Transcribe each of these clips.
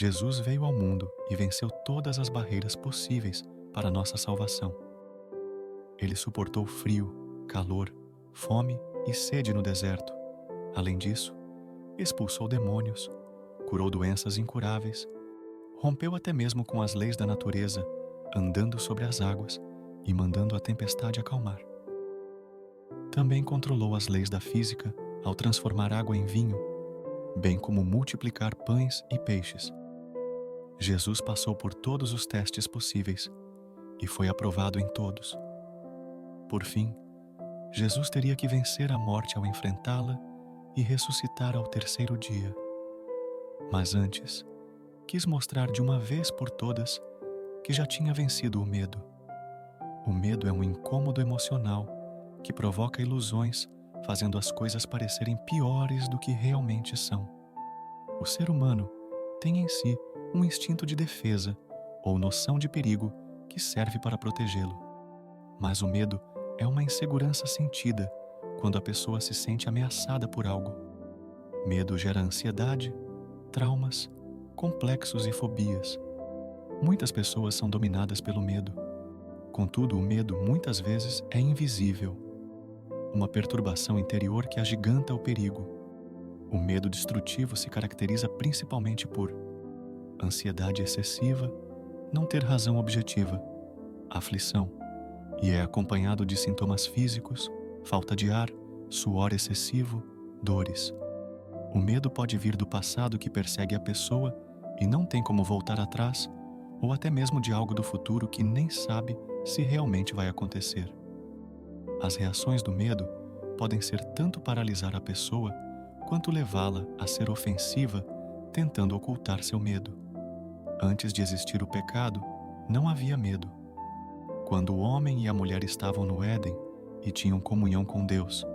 Jesus veio ao mundo e venceu todas as barreiras possíveis para a nossa salvação. Ele suportou frio, calor, fome e sede no deserto. Além disso, expulsou demônios, curou doenças incuráveis, rompeu até mesmo com as leis da natureza, andando sobre as águas e mandando a tempestade acalmar. Também controlou as leis da física ao transformar água em vinho, bem como multiplicar pães e peixes. Jesus passou por todos os testes possíveis e foi aprovado em todos. Por fim, Jesus teria que vencer a morte ao enfrentá-la e ressuscitar ao terceiro dia. Mas antes, quis mostrar de uma vez por todas que já tinha vencido o medo. O medo é um incômodo emocional que provoca ilusões, fazendo as coisas parecerem piores do que realmente são. O ser humano tem em si um instinto de defesa ou noção de perigo que serve para protegê-lo. Mas o medo é uma insegurança sentida quando a pessoa se sente ameaçada por algo. Medo gera ansiedade, traumas, complexos e fobias. Muitas pessoas são dominadas pelo medo. Contudo, o medo muitas vezes é invisível. Uma perturbação interior que agiganta o perigo. O medo destrutivo se caracteriza principalmente por ansiedade excessiva, não ter razão objetiva, aflição, e é acompanhado de sintomas físicos, falta de ar, suor excessivo, dores. O medo pode vir do passado que persegue a pessoa e não tem como voltar atrás, ou até mesmo de algo do futuro que nem sabe se realmente vai acontecer. As reações do medo podem ser tanto paralisar a pessoa, quanto levá-la a ser ofensiva, tentando ocultar seu medo. Antes de existir o pecado, não havia medo. Quando o homem e a mulher estavam no Éden e tinham comunhão com Deus,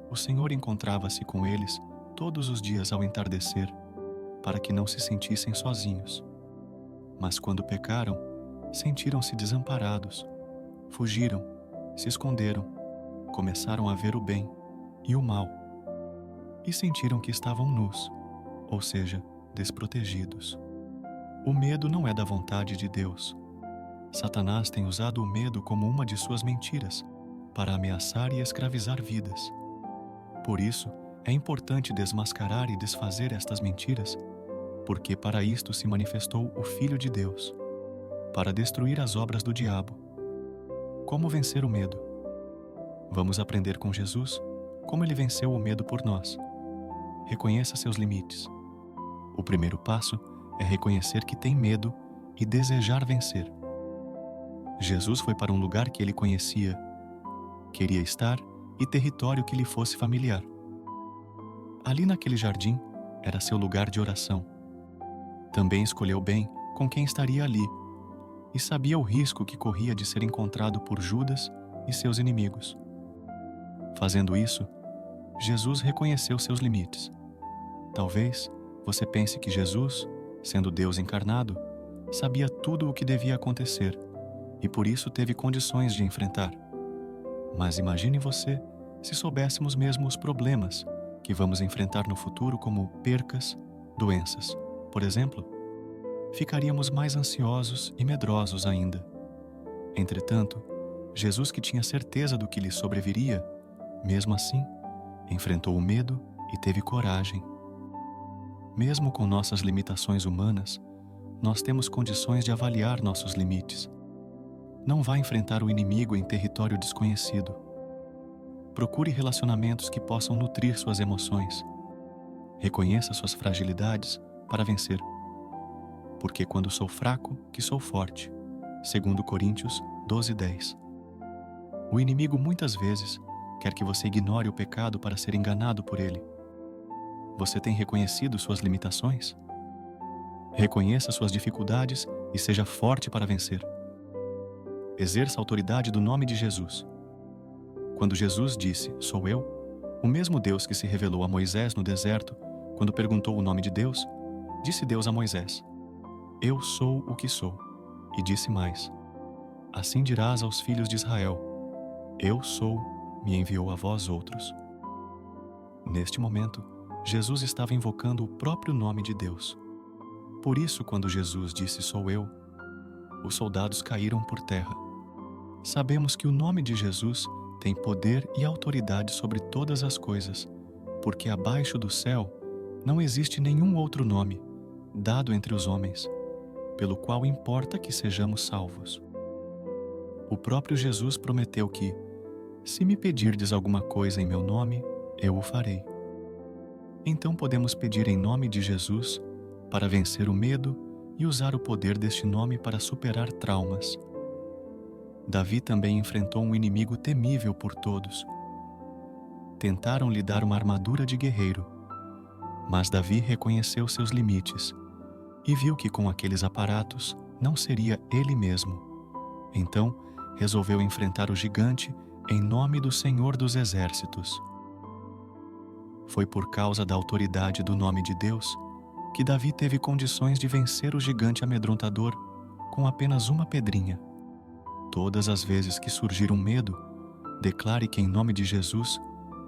o Senhor encontrava-se com eles todos os dias ao entardecer, para que não se sentissem sozinhos. Mas quando pecaram, sentiram-se desamparados, fugiram, se esconderam, começaram a ver o bem e o mal, e sentiram que estavam nus, ou seja, desprotegidos. O medo não é da vontade de Deus. Satanás tem usado o medo como uma de suas mentiras para ameaçar e escravizar vidas. Por isso, é importante desmascarar e desfazer estas mentiras, porque para isto se manifestou o Filho de Deus, para destruir as obras do diabo. Como vencer o medo? Vamos aprender com Jesus como ele venceu o medo por nós. Reconheça seus limites. O primeiro passo é reconhecer que tem medo e desejar vencer. Jesus foi para um lugar que ele conhecia, queria estar e território que lhe fosse familiar. Ali naquele jardim era seu lugar de oração. Também escolheu bem com quem estaria ali e sabia o risco que corria de ser encontrado por Judas e seus inimigos. Fazendo isso, Jesus reconheceu seus limites. Talvez você pense que Jesus, sendo Deus encarnado, sabia tudo o que devia acontecer e por isso teve condições de enfrentar. Mas imagine você se soubéssemos mesmo os problemas que vamos enfrentar no futuro, como percas, doenças, por exemplo. Ficaríamos mais ansiosos e medrosos ainda. Entretanto, Jesus, que tinha certeza do que lhe sobreviria, mesmo assim, enfrentou o medo e teve coragem. Mesmo com nossas limitações humanas, nós temos condições de avaliar nossos limites. Não vá enfrentar o inimigo em território desconhecido. Procure relacionamentos que possam nutrir suas emoções. Reconheça suas fragilidades para vencer. Porque quando sou fraco, que sou forte. 2 Coríntios 12:10. O inimigo muitas vezes quer que você ignore o pecado para ser enganado por ele. Você tem reconhecido suas limitações? Reconheça suas dificuldades e seja forte para vencer. Exerça a autoridade do nome de Jesus. Quando Jesus disse, "Sou eu", o mesmo Deus que se revelou a Moisés no deserto, quando perguntou o nome de Deus, disse Deus a Moisés, "Eu sou o que sou", e disse mais, "Assim dirás aos filhos de Israel, Eu sou, me enviou a vós outros." Neste momento, Jesus estava invocando o próprio nome de Deus. Por isso, quando Jesus disse "Sou eu", os soldados caíram por terra. Sabemos que o nome de Jesus tem poder e autoridade sobre todas as coisas, porque abaixo do céu não existe nenhum outro nome dado entre os homens, pelo qual importa que sejamos salvos. O próprio Jesus prometeu que, se me pedirdes alguma coisa em meu nome, eu o farei. Então podemos pedir em nome de Jesus para vencer o medo e usar o poder deste nome para superar traumas. Davi também enfrentou um inimigo temível por todos. Tentaram lhe dar uma armadura de guerreiro, mas Davi reconheceu seus limites e viu que com aqueles aparatos não seria ele mesmo. Então, resolveu enfrentar o gigante em nome do Senhor dos Exércitos. Foi por causa da autoridade do nome de Deus que Davi teve condições de vencer o gigante amedrontador com apenas uma pedrinha. Todas as vezes que surgir um medo, declare que em nome de Jesus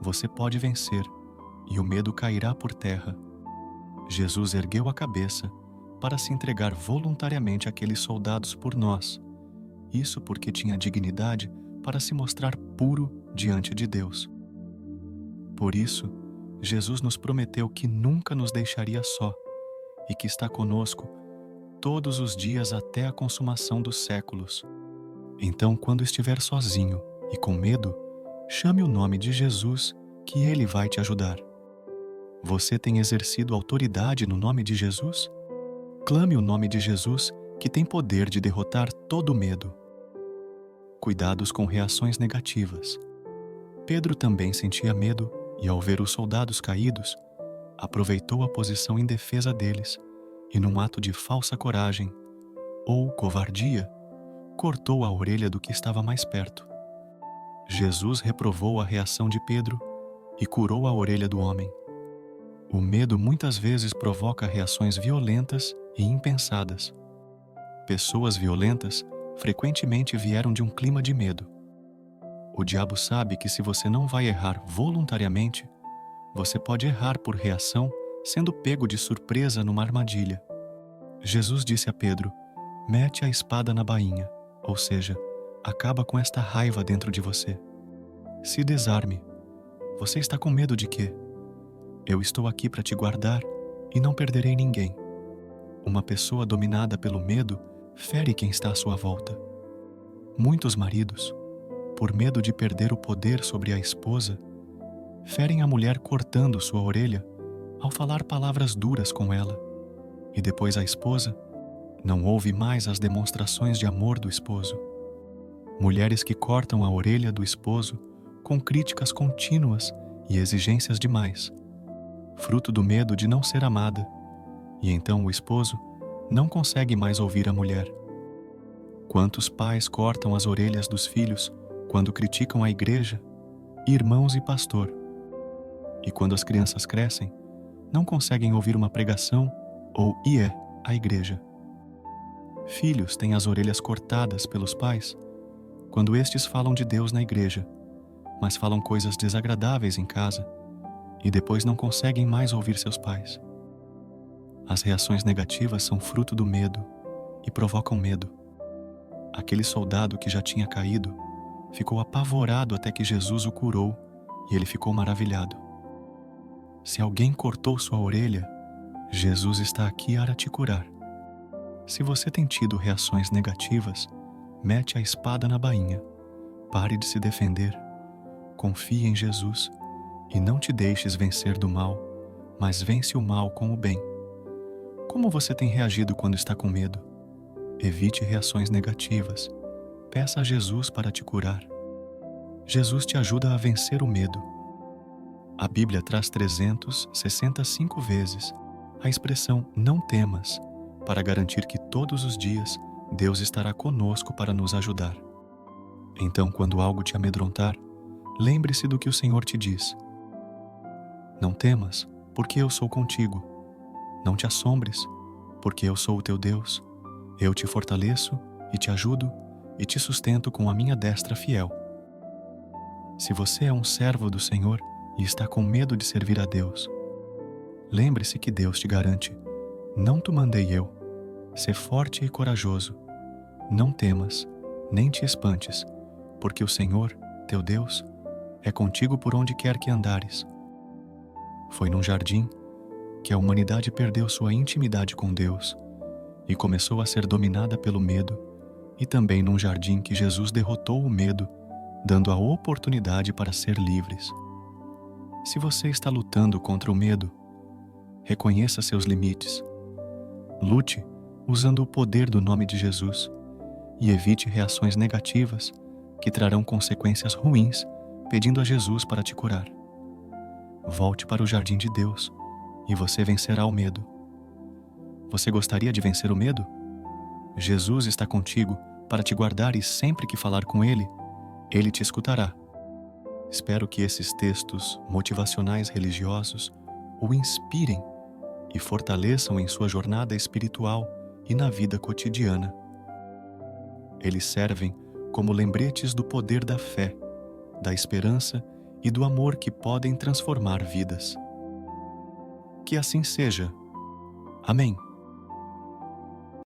você pode vencer e o medo cairá por terra. Jesus ergueu a cabeça para se entregar voluntariamente àqueles soldados por nós. Isso porque tinha dignidade para se mostrar puro diante de Deus. Por isso, Jesus nos prometeu que nunca nos deixaria só e que está conosco todos os dias até a consumação dos séculos. Então, quando estiver sozinho e com medo, chame o nome de Jesus, que Ele vai te ajudar. Você tem exercido autoridade no nome de Jesus? Clame o nome de Jesus, que tem poder de derrotar todo medo. Cuidados com reações negativas. Pedro também sentia medo e, ao ver os soldados caídos, aproveitou a posição indefesa deles e, num ato de falsa coragem ou covardia, cortou a orelha do que estava mais perto. Jesus reprovou a reação de Pedro e curou a orelha do homem. O medo muitas vezes provoca reações violentas e impensadas. Pessoas violentas frequentemente vieram de um clima de medo. O diabo sabe que se você não vai errar voluntariamente, você pode errar por reação, sendo pego de surpresa numa armadilha. Jesus disse a Pedro: mete a espada na bainha, ou seja, acaba com esta raiva dentro de você. Se desarme. Você está com medo de quê? Eu estou aqui para te guardar e não perderei ninguém. Uma pessoa dominada pelo medo fere quem está à sua volta. Muitos maridos, por medo de perder o poder sobre a esposa, ferem a mulher cortando sua orelha ao falar palavras duras com ela, e depois a esposa não ouve mais as demonstrações de amor do esposo. Mulheres que cortam a orelha do esposo com críticas contínuas e exigências demais, fruto do medo de não ser amada, e então o esposo não consegue mais ouvir a mulher. Quantos pais cortam as orelhas dos filhos quando criticam a igreja, irmãos e pastor? E quando as crianças crescem, não conseguem ouvir uma pregação ou a igreja. Filhos têm as orelhas cortadas pelos pais quando estes falam de Deus na igreja, mas falam coisas desagradáveis em casa e depois não conseguem mais ouvir seus pais. As reações negativas são fruto do medo e provocam medo. Aquele soldado que já tinha caído ficou apavorado até que Jesus o curou e ele ficou maravilhado. Se alguém cortou sua orelha, Jesus está aqui para te curar. Se você tem tido reações negativas, mete a espada na bainha. Pare de se defender. Confie em Jesus e não te deixes vencer do mal, mas vence o mal com o bem. Como você tem reagido quando está com medo? Evite reações negativas. Peça a Jesus para te curar. Jesus te ajuda a vencer o medo. A Bíblia traz 365 vezes a expressão "não temas", para garantir que todos os dias Deus estará conosco para nos ajudar. Então, quando algo te amedrontar, lembre-se do que o Senhor te diz. Não temas, porque eu sou contigo. Não te assombres, porque eu sou o teu Deus. Eu te fortaleço e te ajudo e te sustento com a minha destra fiel. Se você é um servo do Senhor e está com medo de servir a Deus, lembre-se que Deus te garante: Não te mandei eu? Sê forte e corajoso. Não temas, nem te espantes, porque o Senhor, teu Deus, é contigo por onde quer que andares. Foi num jardim que a humanidade perdeu sua intimidade com Deus e começou a ser dominada pelo medo, e também num jardim que Jesus derrotou o medo, dando a oportunidade para ser livres. Se você está lutando contra o medo, reconheça seus limites. Lute usando o poder do nome de Jesus e evite reações negativas que trarão consequências ruins, pedindo a Jesus para te curar. Volte para o jardim de Deus e você vencerá o medo. Você gostaria de vencer o medo? Jesus está contigo para te guardar e sempre que falar com Ele, Ele te escutará. Espero que esses textos motivacionais religiosos o inspirem e fortaleçam em sua jornada espiritual e na vida cotidiana. Eles servem como lembretes do poder da fé, da esperança e do amor que podem transformar vidas. Que assim seja. Amém.